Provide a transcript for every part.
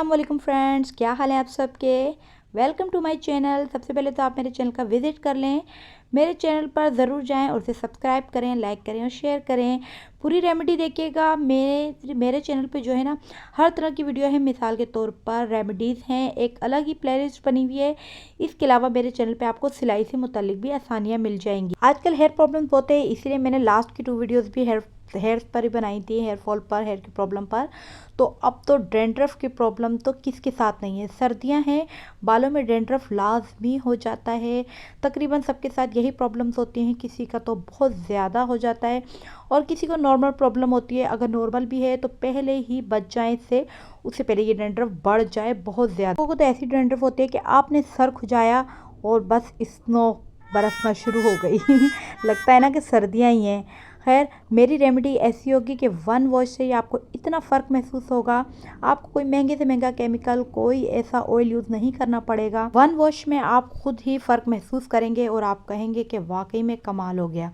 अस्सलाम वालेकुम फ्रेंड्स, क्या हाल है आप सबके। Welcome to my channel. सबसे पहले तो आप मेरे चैनल का विजिट कर लें, मेरे चैनल पर ज़रूर जाएं और उसे सब्सक्राइब करें, लाइक करें और शेयर करें। पूरी रेमेडी देखिएगा। मेरे चैनल पे जो है ना, हर तरह की वीडियो है। मिसाल के तौर पर रेमेडीज़ हैं, एक अलग ही प्लेलिस्ट बनी हुई है। इसके अलावा मेरे चैनल पे आपको सिलाई से मुतालिक भी आसानियाँ मिल जाएंगी। आजकल हेयर प्रॉब्लम होते हैं, इसीलिए मैंने लास्ट की 2 वीडियोज़ भी हेयर पर ही बनाई थी, हेयर फॉल पर, हेयर की प्रॉब्लम पर। तो अब तो डैंड्रफ की प्रॉब्लम तो किसके साथ नहीं है। सर्दियां हैं, बालों में डैंड्रफ लाजमी हो जाता है। तकरीबन सबके साथ यही प्रॉब्लम्स होती हैं, किसी का तो बहुत ज़्यादा हो जाता है और किसी को नॉर्मल प्रॉब्लम होती है। अगर नॉर्मल भी है तो पहले ही बच जाए इससे, उससे पहले ये डैंड्रफ बढ़ जाए बहुत ज़्यादा। लोगों को तो ऐसी डैंड्रफ होती है कि आपने सर खुजाया और बस स्नो बरसना शुरू हो गई लगता है ना कि सर्दियाँ ही हैं। खैर, मेरी रेमेडी ऐसी होगी कि 1 वॉश से ही आपको इतना फ़र्क महसूस होगा। आपको कोई महंगे से महंगा केमिकल, कोई ऐसा ऑयल यूज़ नहीं करना पड़ेगा। 1 वॉश में आप खुद ही फ़र्क महसूस करेंगे और आप कहेंगे कि वाकई में कमाल हो गया।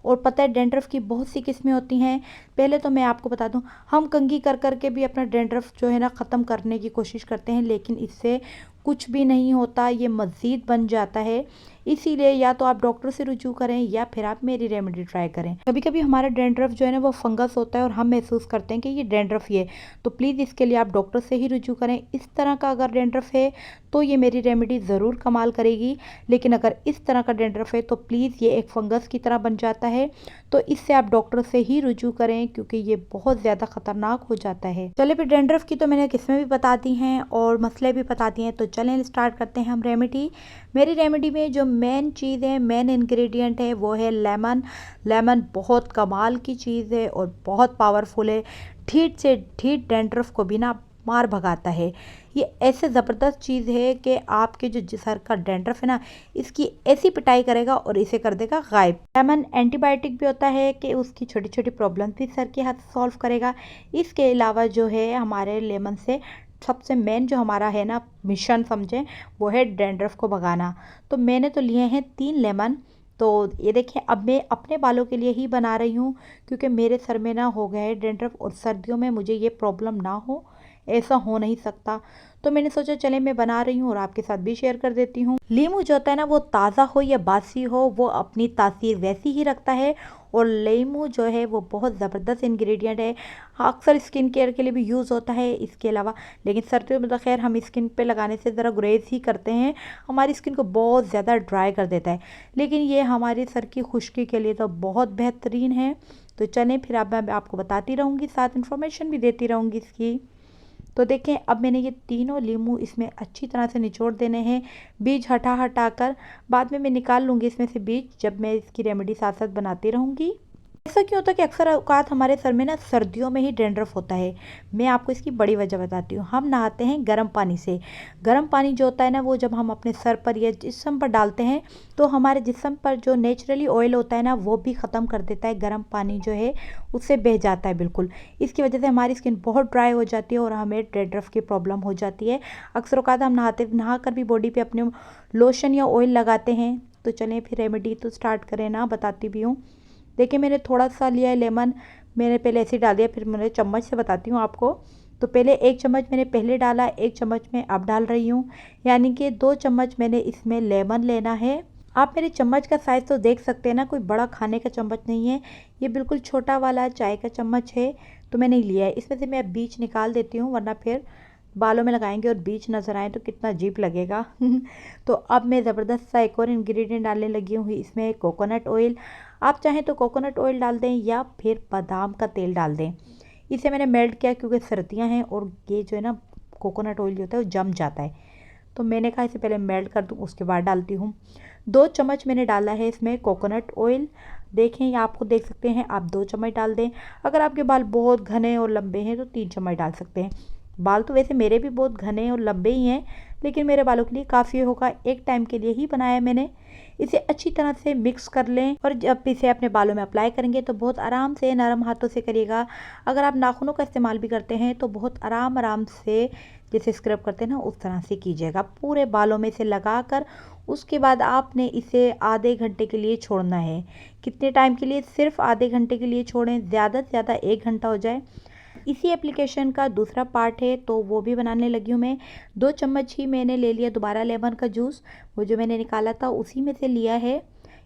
और पता है, डैंड्रफ की बहुत सी किस्में होती हैं। पहले तो मैं आपको बता दूं, हम कंघी कर कर के भी अपना डैंड्रफ जो है ना ख़त्म करने की कोशिश करते हैं, लेकिन इससे कुछ भी नहीं होता, ये मज़ीद बन जाता है। इसीलिए या तो आप डॉक्टर से रुजू करें या फिर आप मेरी रेमेडी ट्राई करें। कभी कभी हमारा डैंड्रफ जो है ना वो फंगस होता है और हम महसूस करते हैं कि ये डैंड्रफ ही है, तो प्लीज़ इसके लिए आप डॉक्टर से ही रुजू करें। इस तरह का अगर डैंड्रफ है तो ये मेरी रेमेडी ज़रूर कमाल करेगी, लेकिन अगर इस तरह का डैंड्रफ है तो प्लीज़, ये एक फंगस की तरह बन जाता है, तो इससे आप डॉक्टर से ही रुजू करें क्योंकि ये बहुत ज़्यादा ख़तरनाक हो जाता है। चलिए फिर, डैंड्रफ की तो मैंने किस्में भी बता दी हैं और मसले भी बता दिए हैं, तो चलें स्टार्ट करते हैं हम रेमेडी। मेरी रेमेडी में जो मेन चीज़ है, मेन इंग्रेडिएंट है, वो है लेमन। लेमन बहुत कमाल की चीज़ है और बहुत पावरफुल है। ढीठ से ढीठ डैंड्रफ को भी ना मार भगाता है। ये ऐसे ज़बरदस्त चीज़ है कि आपके जो सर का डैंड्रफ है ना, इसकी ऐसी पिटाई करेगा और इसे कर देगा गायब। लेमन एंटीबायोटिक भी होता है कि उसकी छोटी छोटी प्रॉब्लम भी सर के हाथ सॉल्व करेगा। इसके अलावा जो है, हमारे लेमन से सबसे मेन जो हमारा है ना मिशन समझें, वो है डैंड्रफ को भगाना। तो मैंने तो लिए हैं 3 लेमन। तो ये देखिए, अब मैं अपने बालों के लिए ही बना रही हूँ क्योंकि मेरे सर में ना हो गया है डैंड्रफ और सर्दियों में मुझे ये प्रॉब्लम ना हो, ऐसा हो नहीं सकता। तो मैंने सोचा चले मैं बना रही हूँ और आपके साथ भी शेयर कर देती हूँ। लीमू जो होता है ना, वो ताज़ा हो या बासी हो, वो अपनी तासीर वैसी ही रखता है। और लीमू जो है वो बहुत ज़बरदस्त इंग्रेडिएंट है, अक्सर स्किन केयर के लिए भी यूज़ होता है इसके अलावा। लेकिन सर्दियों में तो खैर हम स्किन पे लगाने से ज़रा गुरेज ही करते हैं, हमारी स्किन को बहुत ज़्यादा ड्राई कर देता है। लेकिन ये हमारी सर की खुश्की के लिए तो बहुत बेहतरीन है। तो चलें फिर, अब मैं आपको बताती रहूँगी, साथ इन्फॉर्मेशन भी देती रहूँगी इसकी। तो देखें, अब मैंने ये तीनों लीमू इसमें अच्छी तरह से निचोड़ देने हैं, बीज हटा हटा कर। बाद में मैं निकाल लूँगी इसमें से बीज, जब मैं इसकी रेमेडी साथ साथ बनाती रहूँगी। ऐसा क्यों होता है कि अक्सर औकात हमारे सर में ना सर्दियों में ही डैंड्रफ होता है। मैं आपको इसकी बड़ी वजह बताती हूँ। हम नहाते हैं गर्म पानी से। गर्म पानी जो होता है ना, वो जब हम अपने सर पर या जिस्म पर डालते हैं तो हमारे जिस्म पर जो नेचुरली ऑयल होता है ना, वो भी ख़त्म कर देता है। गर्म पानी जो है उससे बह जाता है बिल्कुल। इसकी वजह से हमारी स्किन बहुत ड्राई हो जाती है और हमें डैंड्रफ की प्रॉब्लम हो जाती है। अक्सर औकात हम नहा कर भी बॉडी पर अपने लोशन या ऑयल लगाते हैं। तो चलें फिर रेमेडी तो स्टार्ट करें ना, बताती भी हूँ। देखिए, मैंने थोड़ा सा लिया है लेमन, मैंने पहले ऐसे ही डाल दिया, फिर मैंने चम्मच से बताती हूँ आपको। तो पहले 1 चम्मच मैंने पहले डाला, 1 चम्मच मैं अब डाल रही हूँ, यानी कि 2 चम्मच मैंने इसमें लेमन लेना है। आप मेरे चम्मच का साइज़ तो देख सकते हैं ना, कोई बड़ा खाने का चम्मच नहीं है, ये बिल्कुल छोटा वाला चाय का चम्मच है। तो मैंने लिया है। इसमें से मैं बीज निकाल देती हूँ, वरना फिर बालों में लगाएंगे और बीज नज़र आए तो कितना अजीब लगेगा तो अब मैं ज़बरदस्त सा एक और इंग्रेडिएंट डालने लगी हूँ, इसमें कोकोनट ऑयल। आप चाहें तो कोकोनट ऑयल डाल दें या फिर बादाम का तेल डाल दें। इसे मैंने मेल्ट किया क्योंकि सर्दियाँ हैं और ये जो है ना कोकोनट ऑयल जो होता है वो जम जाता है। तो मैंने कहा इसे पहले मेल्ट कर दूँ, उसके बाद डालती हूँ। 2 चम्मच मैंने डाला है इसमें कोकोनट ऑयल। देखें, ये आपको देख सकते हैं, आप 2 चम्मच डाल दें। अगर आपके बाल बहुत घने और लंबे हैं तो 3 चम्मच डाल सकते हैं। बाल तो वैसे मेरे भी बहुत घने और लंबे ही हैं, लेकिन मेरे बालों के लिए काफ़ी होगा, एक टाइम के लिए ही बनाया मैंने। इसे अच्छी तरह से मिक्स कर लें और जब इसे अपने बालों में अप्लाई करेंगे तो बहुत आराम से नरम हाथों से करिएगा। अगर आप नाखूनों का इस्तेमाल भी करते हैं तो बहुत आराम आराम से, जैसे स्क्रब करते हैं ना, उस तरह से कीजिएगा पूरे बालों में से लगा कर। उसके बाद आपने इसे आधे घंटे के लिए छोड़ना है। कितने टाइम के लिए? सिर्फ आधे घंटे के लिए छोड़ें, ज़्यादा से ज़्यादा 1 घंटा हो जाए। इसी एप्लीकेशन का दूसरा पार्ट है तो वो भी बनाने लगी हूँ मैं। 2 चम्मच ही मैंने ले लिया दोबारा लेमन का जूस, वो जो मैंने निकाला था उसी में से लिया है।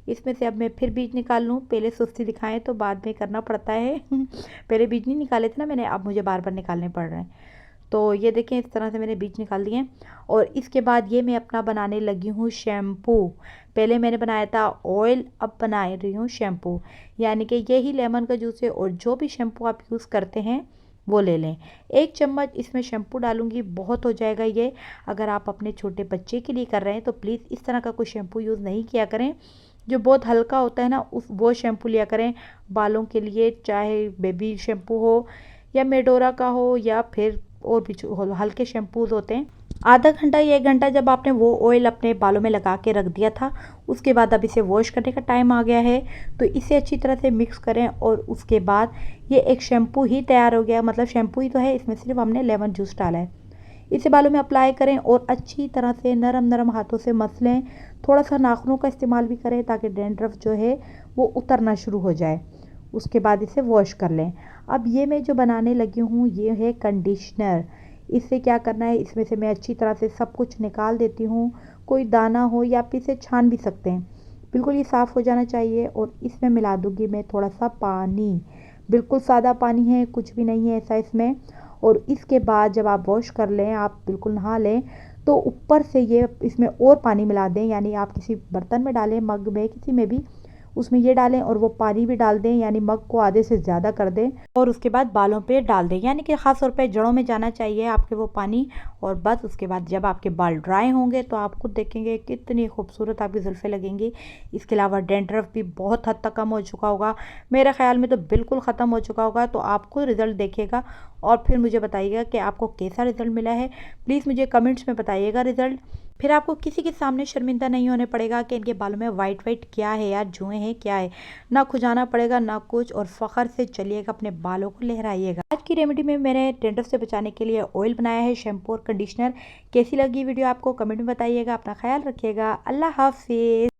इसमें से अब मैं फिर बीज निकाल लूँ, पहले सुस्ती दिखाएं तो बाद में करना पड़ता है पहले बीज नहीं निकाले थे ना मैंने, अब मुझे बार बार निकालने पड़ रहे हैं। तो ये देखें इस तरह से मैंने बीज निकाल दिए। और इसके बाद ये मैं अपना बनाने लगी हूँ शैम्पू। पहले मैंने बनाया था ऑयल, अब बना रही हूँ शैम्पू। यानी कि यही लेमन का जूस है और जो भी शैम्पू आप यूज़ करते हैं वो ले लें। 1 चम्मच इसमें शैम्पू डालूंगी, बहुत हो जाएगा ये। अगर आप अपने छोटे बच्चे के लिए कर रहे हैं तो प्लीज़ इस तरह का कोई शैम्पू यूज़ नहीं किया करें, जो बहुत हल्का होता है ना उस वो शैम्पू लिया करें बालों के लिए। चाहे बेबी शैम्पू हो या मेडोरा का हो या फिर और भी हल्के शैम्पूज होते हैं। आधा घंटा या 1 घंटा जब आपने वो ऑयल अपने बालों में लगा के रख दिया था, उसके बाद अब इसे वॉश करने का टाइम आ गया है। तो इसे अच्छी तरह से मिक्स करें और उसके बाद ये एक शैम्पू ही तैयार हो गया। मतलब शैम्पू ही तो है, इसमें सिर्फ हमने लेमन जूस डाला है। इसे बालों में अप्लाई करें और अच्छी तरह से नरम नरम हाथों से मस लें। थोड़ा सा नाखूनों का इस्तेमाल भी करें ताकि डैंड्रफ जो है वो उतरना शुरू हो जाए। उसके बाद इसे वॉश कर लें। अब ये मैं जो बनाने लगी हूँ ये है कंडीशनर। इससे क्या करना है, इसमें से मैं अच्छी तरह से सब कुछ निकाल देती हूँ। कोई दाना हो या आप इसे छान भी सकते हैं, बिल्कुल ये साफ़ हो जाना चाहिए। और इसमें मिला दूँगी मैं थोड़ा सा पानी, बिल्कुल सादा पानी है, कुछ भी नहीं है ऐसा इसमें। और इसके बाद जब आप वॉश कर लें, आप बिल्कुल नहा लें, तो ऊपर से ये इसमें और पानी मिला दें। यानी आप किसी बर्तन में डालें, मग में, किसी में भी, उसमें ये डालें और वो पानी भी डाल दें। यानी मग को आधे से ज़्यादा कर दें और उसके बाद बालों पे डाल दें। यानी कि ख़ास तौर पे जड़ों में जाना चाहिए आपके वो पानी। और बस उसके बाद जब आपके बाल ड्राई होंगे तो आप खुद देखेंगे कितनी खूबसूरत आपकी जुल्फ़ें लगेंगी। इसके अलावा डैंड्रफ भी बहुत हद तक कम हो चुका होगा, मेरे ख़्याल में तो बिल्कुल ख़त्म हो चुका होगा। तो आप खुद रिज़ल्ट देखिएगा और फिर मुझे बताइएगा कि आपको कैसा रिज़ल्ट मिला है। प्लीज़ मुझे कमेंट्स में बताइएगा रिज़ल्ट। फिर आपको किसी के सामने शर्मिंदा नहीं होने पड़ेगा कि इनके बालों में वाइट वाइट क्या है यार, जुएँ हैं क्या है, ना खुजाना पड़ेगा ना कुछ। और फ़ख्र से चलिएगा, अपने बालों को लहराइएगा। आज की रेमेडी में मैंने डैंड्रफ से बचाने के लिए ऑयल बनाया है, शैम्पू और कंडीशनर। कैसी लगी वीडियो आपको कमेंट में बताइएगा। अपना ख्याल रखिएगा। अल्लाह हाफिज़।